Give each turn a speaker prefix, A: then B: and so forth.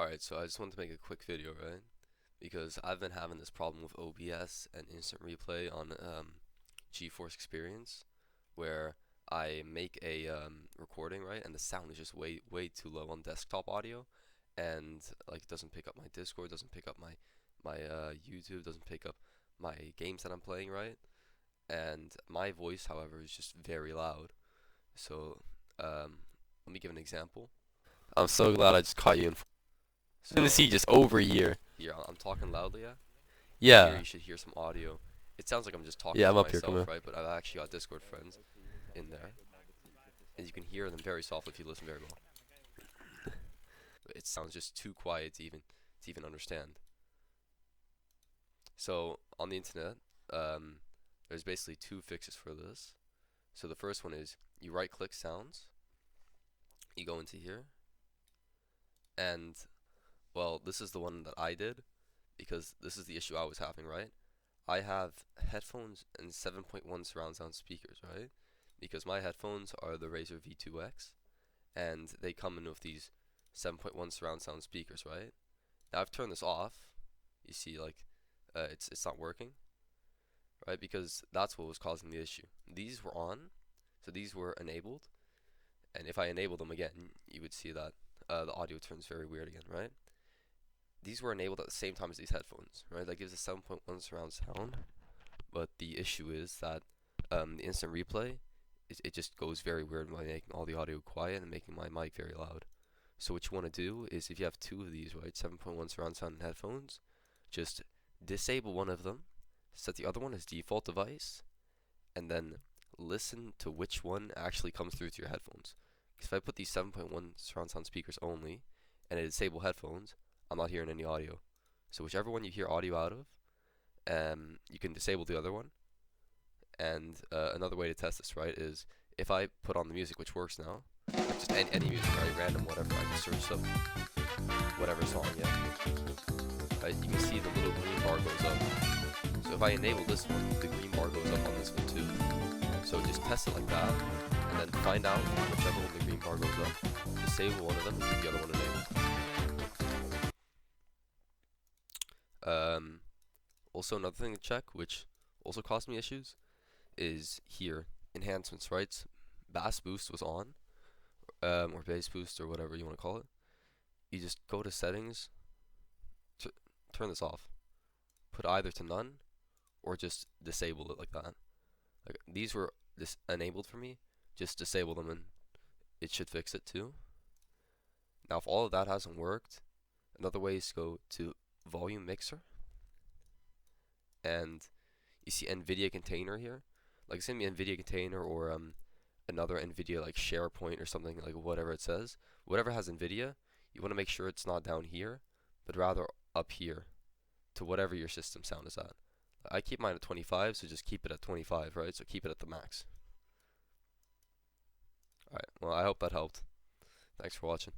A: Alright, so I just wanted to make a quick video, right? Because I've been having this problem with OBS and instant replay on Geforce Experience, where I make a recording, right, and the sound is just way too low on desktop audio, and like it doesn't pick up my Discord, doesn't pick up my YouTube, doesn't pick up my games that I'm playing, right? And my voice, however, is just very loud. So let me give an example. I'm so glad I just caught you in. So,
B: Gonna see just over a year.
A: here, I'm talking loudly, yeah? Here
B: Yeah.
A: you should hear some audio. It sounds like I'm just talking
B: Yeah,
A: to
B: I'm up here. Come
A: myself,
B: here.
A: right? But I've actually got Discord friends in there, and you can hear them very softly if you listen very well. It sounds just too quiet to even understand. So on the internet, there's basically two fixes for this. So the first one is you right-click sounds, you go into here, and well, this is the one that I did because this is the issue I was having, right? I have headphones and 7.1 surround sound speakers, right? Because my headphones are the Razer V2X, and they come in with these 7.1 surround sound speakers, right? Now I've turned this off. You see, like, it's not working, right? Because that's what was causing the issue. These were on, so these were enabled, and if I enable them again, you would see that the audio turns very weird again, right? These were enabled at the same time as these headphones, right? That gives a 7.1 surround sound, but the issue is that the instant replay, it just goes very weird by making all the audio quiet and making my mic very loud. So what you want to do is if you have two of these, right, 7.1 surround sound and headphones, just disable one of them, set the other one as default device, and then listen to which one actually comes through to your headphones. Because if I put these 7.1 surround sound speakers only, and I disable headphones, I'm not hearing any audio. So whichever one you hear audio out of, you can disable the other one. And another way to test this, right, is if I put on the music, which works now, like just any music, right, random, whatever, I just search up whatever song, yeah, right, you can see the little green bar goes up. So if I enable this one, the green bar goes up on this one too. So just test it like that, and then find out whichever one the green bar goes up, disable one of them, and keep the other one enabled. Also another thing to check, which also caused me issues, is here, enhancements, right? Bass boost was on, or bass boost, or whatever you want to call it. You just go to settings, turn this off, put either to none, or just disable it like that. Like, these were enabled for me, just disable them and it should fix it too. Now if all of that hasn't worked, another way is to go to volume mixer, and you see Nvidea container here. Like it's gonna be Nvidea container or another Nvidea like SharePoint or something, like whatever it says. Whatever has Nvidea, you want to make sure it's not down here, but rather up here to whatever your system sound is at. I keep mine at 25, so just keep it at 25, right? So keep it at the max. Alright, well I hope that helped. Thanks for watching.